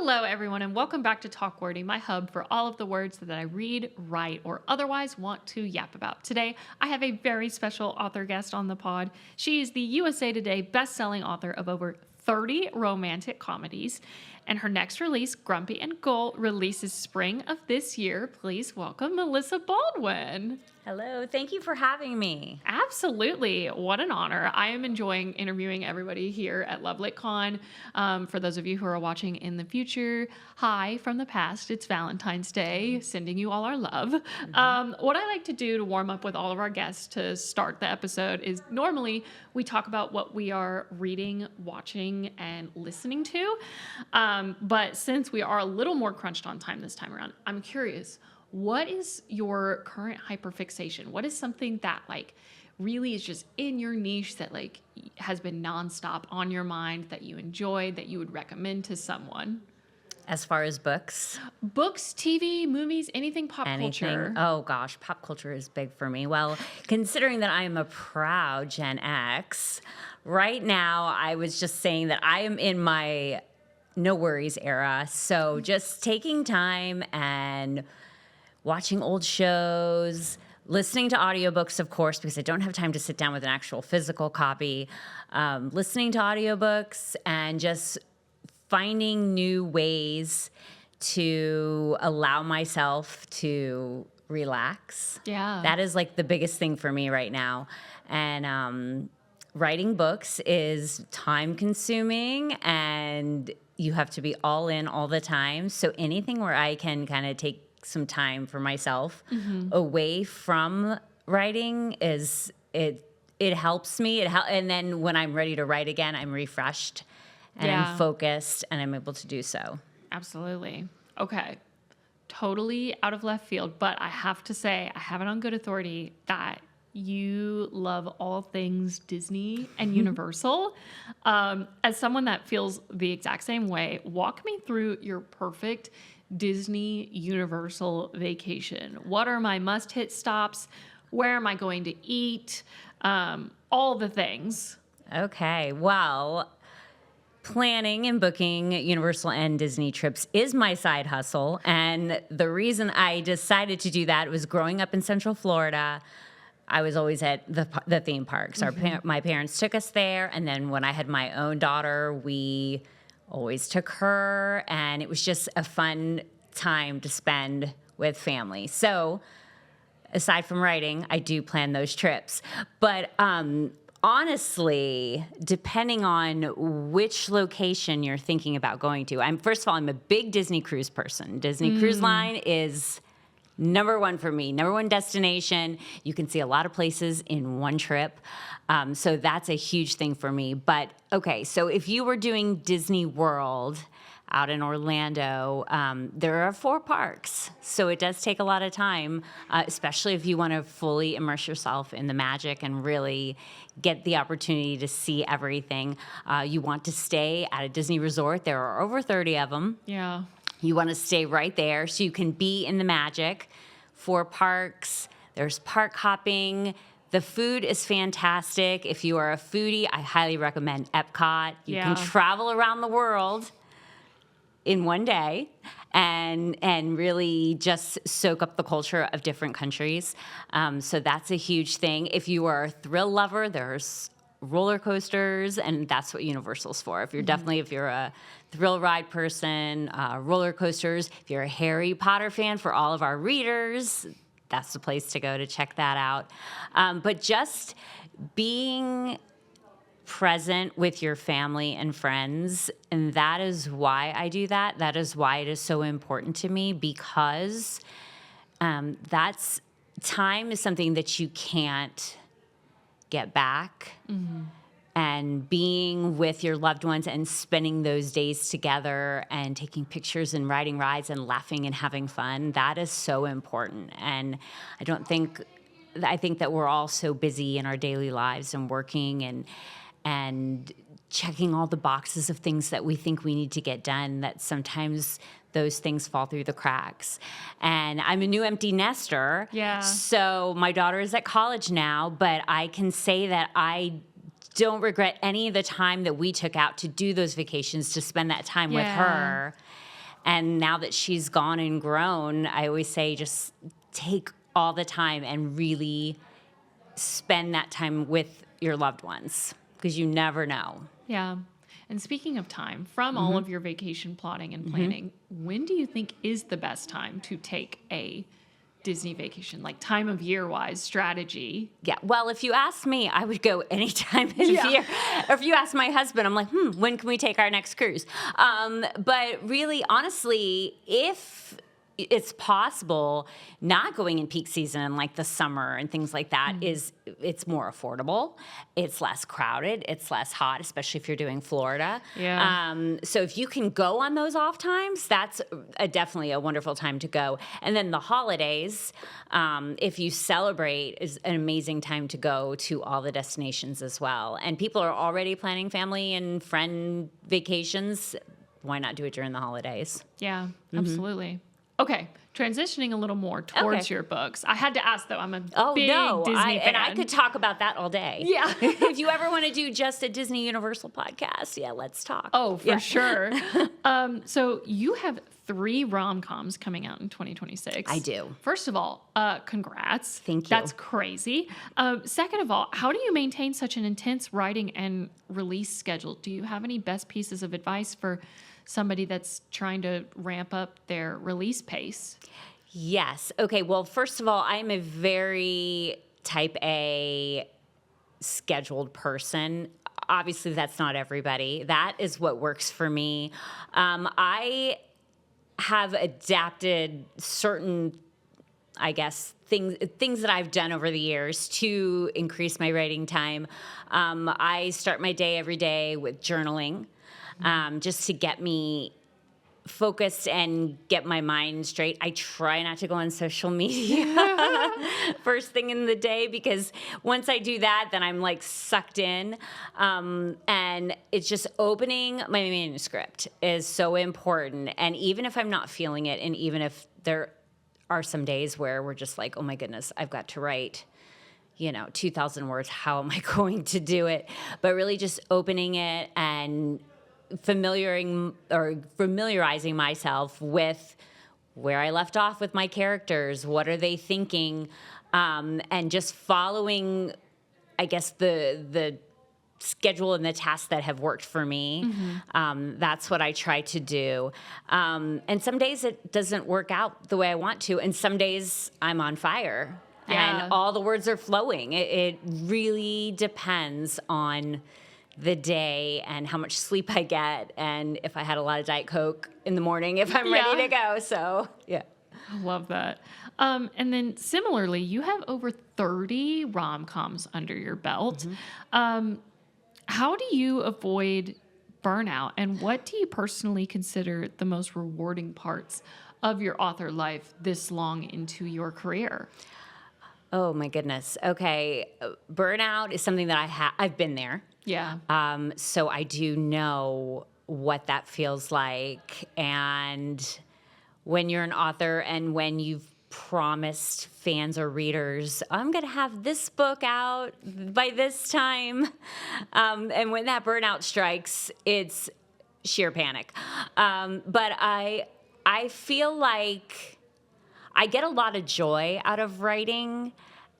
Hello, everyone, and welcome back to Talk Wordy, my hub for all of the words that I read, write, or otherwise want to yap about. Today, I have a very special author guest on the pod. She is the USA Today Bestselling Author of over 30 romantic comedies, and her next release, Grumpy and Gold, releases spring of this year. Please welcome Melissa Baldwin. Hello, thank you for having me. Absolutely. What an honor. I am enjoying interviewing everybody here at Lovelit Con. For those of you who are watching in the future, hi from the past. It's Valentine's Day, sending you all our love. What I like to do to warm up with all of our guests to start the episode is normally we talk about what we are reading, watching, and listening to. But since we are a little more crunched on time this time around, I'm curious, what is your current hyperfixation? What is something that really is just in your niche that has been nonstop on your mind that you enjoy, that you would recommend to someone? As far as books? Books, TV, movies, anything culture. Oh gosh, pop culture is big for me. Well, considering that I am a proud Gen X, right now I was just saying that I am in my no worries era. So just taking time and watching old shows, listening to audiobooks, of course, because I don't have time to sit down with an actual physical copy, listening to audiobooks and just finding new ways to allow myself to relax. Yeah. That is the biggest thing for me right now. And writing books is time consuming and you have to be all in all the time. So anything where I can kind of take some time for myself away from writing it helps me. And then when I'm ready to write again, I'm refreshed and I'm focused and I'm able to do so. Absolutely. Okay. Totally out of left field, but I have to say, I have it on good authority that you love all things Disney and Universal. As someone that feels the exact same way, walk me through your perfect Disney Universal vacation. What are my must-hit stops? Where am I going to eat? All the things. Okay, well, planning and booking Universal and Disney trips is my side hustle. And the reason I decided to do that was growing up in Central Florida, I was always at the theme parks. My parents took us there. And then when I had my own daughter, we always took her, and it was just a fun time to spend with family. So aside from writing, I do plan those trips. But honestly, depending on which location you're thinking about going to, first of all, I'm a big Disney cruise person. Disney Cruise Line is number one for me, number one destination. You can see a lot of places in one trip. So that's a huge thing for me. But okay, so if you were doing Disney World out in Orlando, there are 4 parks. So it does take a lot of time, especially if you want to fully immerse yourself in the magic and really get the opportunity to see everything. You want to stay at a Disney resort. There are over 30 of them. Yeah. You want to stay right there so you can be in the magic. 4 parks. There's park hopping. The food is fantastic. If you are a foodie, I highly recommend Epcot. You can travel around the world in one day and really just soak up the culture of different countries. So that's a huge thing. If you are a thrill lover, there's roller coasters, and that's what Universal's for. If you're a thrill ride person, roller coasters. If you're a Harry Potter fan, for all of our readers, that's the place to go to check that out. But just being present with your family and friends, and that is why I do that. That is why it is so important to me, because that's time is something that you can't get back. And being with your loved ones and spending those days together and taking pictures and riding rides and laughing and having fun, that is so important. And I think that we're all so busy in our daily lives and working and checking all the boxes of things that we think we need to get done, that sometimes those things fall through the cracks. And I'm a new empty nester. Yeah. So my daughter is at college now, but I can say that I don't regret any of the time that we took out to do those vacations, to spend that time with her. And now that she's gone and grown, I always say just take all the time and really spend that time with your loved ones because you never know. Yeah. And speaking of time, from all of your vacation plotting and planning, when do you think is the best time to take a Disney vacation? Like time of year wise, strategy? Yeah. Well, if you ask me, I would go any time of year. Or if you ask my husband, I'm like, when can we take our next cruise? But really, honestly, if it's possible, not going in peak season like the summer and things like that it's more affordable. It's less crowded. It's less hot, especially if you're doing Florida. Yeah. So if you can go on those off times, that's definitely a wonderful time to go. And then the holidays, if you celebrate, is an amazing time to go to all the destinations as well. And people are already planning family and friend vacations. Why not do it during the holidays? Yeah, absolutely. Okay, transitioning a little more towards your books. I had to ask, though. I'm a big Disney fan. And I could talk about that all day. Yeah. If you ever want to do just a Disney Universal podcast, let's talk. Oh, for sure. So you have 3 rom-coms coming out in 2026. I do. First of all, congrats. Thank you. That's crazy. Second of all, how do you maintain such an intense writing and release schedule? Do you have any best pieces of advice for somebody that's trying to ramp up their release pace? Yes. Okay. Well, first of all, I'm a very type A scheduled person. Obviously, that's not everybody. That is what works for me. I have adapted certain, I guess, things that I've done over the years to increase my writing time. I start my day every day with journaling. Just to get me focused and get my mind straight. I try not to go on social media first thing in the day because once I do that, then I'm like sucked in. And it's just opening my manuscript is so important. And even if I'm not feeling it, and even if there are some days where we're just like, oh my goodness, I've got to write 2,000 words. How am I going to do it? But really just opening it and familiarizing myself with where I left off with my characters, what are they thinking, and just following, I guess, the schedule and the tasks that have worked for me. That's what I try to do. And some days it doesn't work out the way I want to, and some days I'm on fire. Yeah. And all the words are flowing. It really depends on the day and how much sleep I get and if I had a lot of Diet Coke in the morning, if I'm ready to go. So, yeah. I love that. And then similarly, you have over 30 rom-coms under your belt. How do you avoid burnout, and what do you personally consider the most rewarding parts of your author life this long into your career? Oh my goodness. Okay. Burnout is something that I've been there. Yeah. So I do know what that feels like. And when you're an author and when you've promised fans or readers, I'm going to have this book out by this time. And when that burnout strikes, it's sheer panic. But I feel like I get a lot of joy out of writing,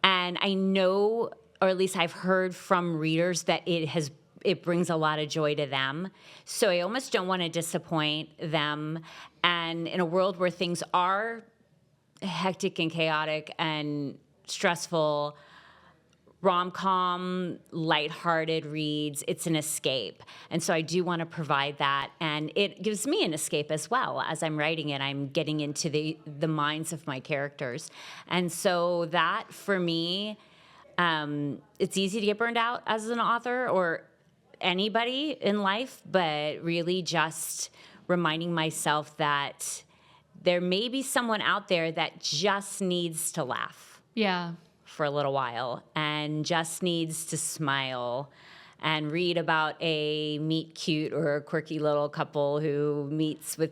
and I know, or at least I've heard from readers that it brings a lot of joy to them. So I almost don't want to disappoint them. And in a world where things are hectic and chaotic and stressful, rom-com, lighthearted reads, it's an escape. And so I do want to provide that. And it gives me an escape as well. As I'm writing it, I'm getting into the minds of my characters. And so that, for me, it's easy to get burned out as an author or anybody in life, but really just reminding myself that there may be someone out there that just needs to laugh. Yeah. For a little while and just needs to smile and read about a meet cute or a quirky little couple who meets with,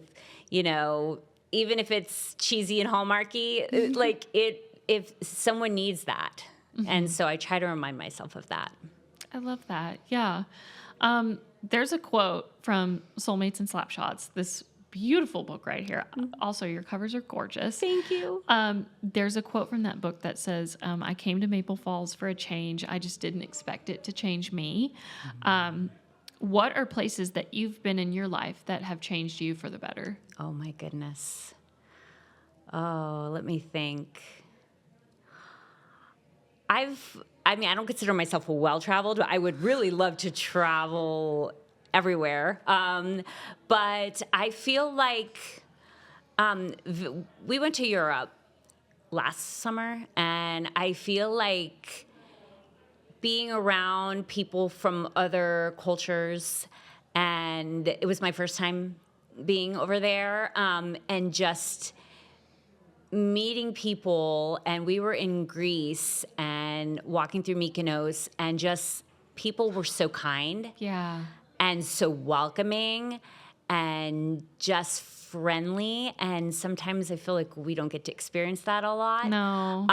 even if it's cheesy and Hallmarky, if someone needs that. And so I try to remind myself of that. I love that. Yeah. There's a quote from Soulmates and Slapshots, this beautiful book right here. Also, your covers are gorgeous. Thank you. There's a quote from that book that says, I came to Maple Falls for a change. I just didn't expect it to change me. What are places that you've been in your life that have changed you for the better? Oh, my goodness. Oh, let me think. I don't consider myself well-traveled, but I would really love to travel everywhere. But I feel like we went to Europe last summer, and I feel like being around people from other cultures, and it was my first time being over there, and just meeting people. And we were in Greece and walking through Mykonos, and just people were so kind Yeah. and so welcoming and just friendly. And sometimes I feel like we don't get to experience that a lot. No.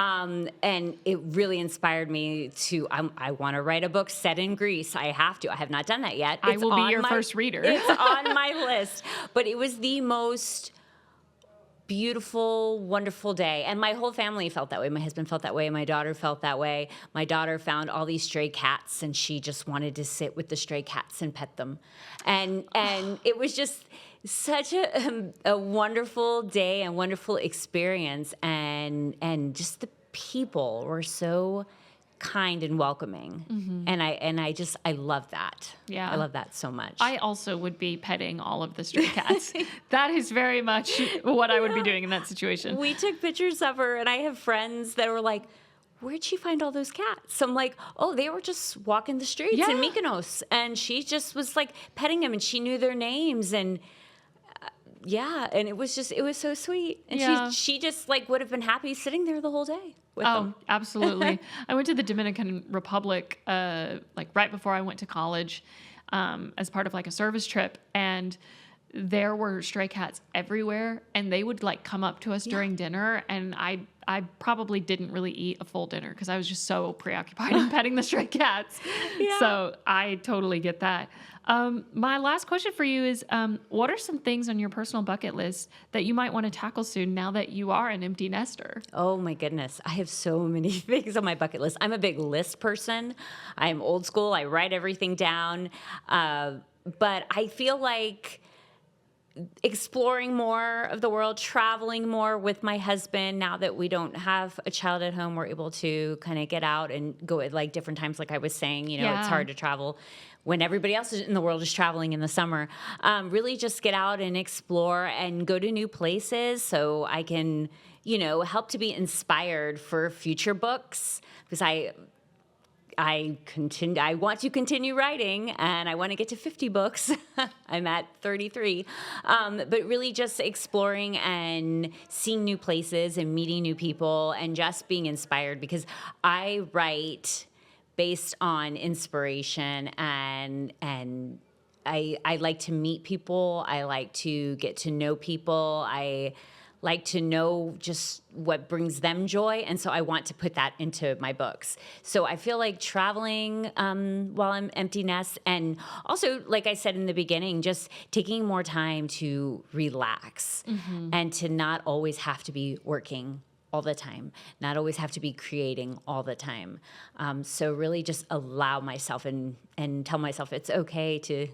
And it really inspired me to, I want to write a book set in Greece. I have to. I have not done that yet. I It's will be on your first reader. It's on my list. But it was the most beautiful, wonderful day. And my whole family felt that way. My husband felt that way. My daughter felt that way. My daughter found all these stray cats, and she just wanted to sit with the stray cats and pet them. And it was just such a wonderful day and wonderful experience. And just the people were so kind and welcoming. And I love that. Yeah. I love that so much. I also would be petting all of the stray cats. That is very much what I would be doing in that situation. We took pictures of her, and I have friends that were like, where'd she find all those cats? So I'm like, oh, they were just walking the streets in Mykonos, and she just was like petting them, and she knew their names, and and it was so sweet. And she just like would have been happy sitting there the whole day with them. Absolutely. I went to the Dominican Republic like right before I went to college as part of like a service trip, and there were stray cats everywhere, and they would like come up to us during dinner, and I probably didn't really eat a full dinner because I was just so preoccupied in petting the stray cats. So I totally get that. My last question for you is, what are some things on your personal bucket list that you might want to tackle soon now that you are an empty nester? Oh my goodness. I have so many things on my bucket list. I'm a big list person. I'm old school. I write everything down. But I feel like exploring more of the world, traveling more with my husband. Now that we don't have a child at home, we're able to kind of get out and go at like different times. Like I was saying, it's hard to travel when everybody else in the world is traveling in the summer. Really just get out and explore and go to new places so I can, help to be inspired for future books, because I want to continue writing, and I want to get to 50 books. I'm at 33. But really just exploring and seeing new places and meeting new people and just being inspired, because I write based on inspiration, and I like to meet people. I like to get to know people. I like to know just what brings them joy. And so I want to put that into my books. So I feel like traveling while I'm empty nest, and also, like I said in the beginning, just taking more time to relax and to not always have to be working all the time, not always have to be creating all the time. So really just allow myself and tell myself it's okay to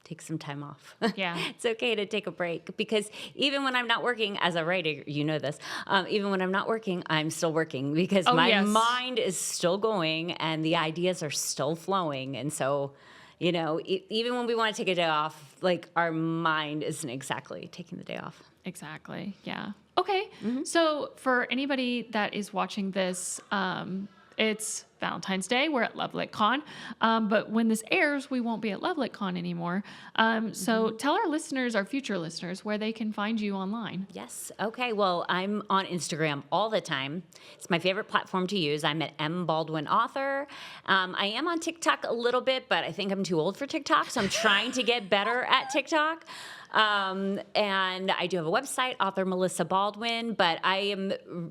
take some time off. Yeah. It's okay to take a break, because even when I'm not working as a writer, this, even when I'm not working, I'm still working, because my mind is still going and the ideas are still flowing. And so, even when we want to take a day off, like our mind isn't exactly taking the day off. Exactly. Yeah. Okay. So for anybody that is watching this, it's Valentine's Day. We're at Lovelit Con. But when this airs, we won't be at Lovelit Con anymore. So tell our listeners, our future listeners, where they can find you online. Yes. Okay. Well, I'm on Instagram all the time. It's my favorite platform to use. I'm at Baldwin Author. I am on TikTok a little bit, but I think I'm too old for TikTok, so I'm trying to get better at TikTok. And I do have a website, author Melissa Baldwin, but I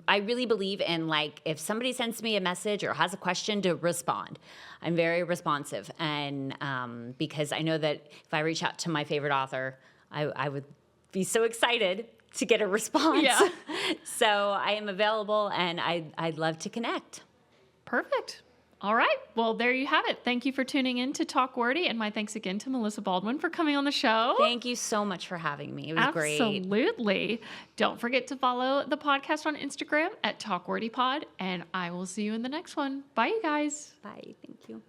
really believe in, like, if somebody sends me a message or has a question, to respond. I'm very responsive. And, because I know that if I reach out to my favorite author, I would be so excited to get a response. Yeah. So I am available, and I'd love to connect. Perfect. All right. Well, there you have it. Thank you for tuning in to Talk Wordy. And my thanks again to Melissa Baldwin for coming on the show. Thank you so much for having me. It was great. Absolutely. Don't forget to follow the podcast on Instagram at Talk Wordy Pod. And I will see you in the next one. Bye, you guys. Bye. Thank you.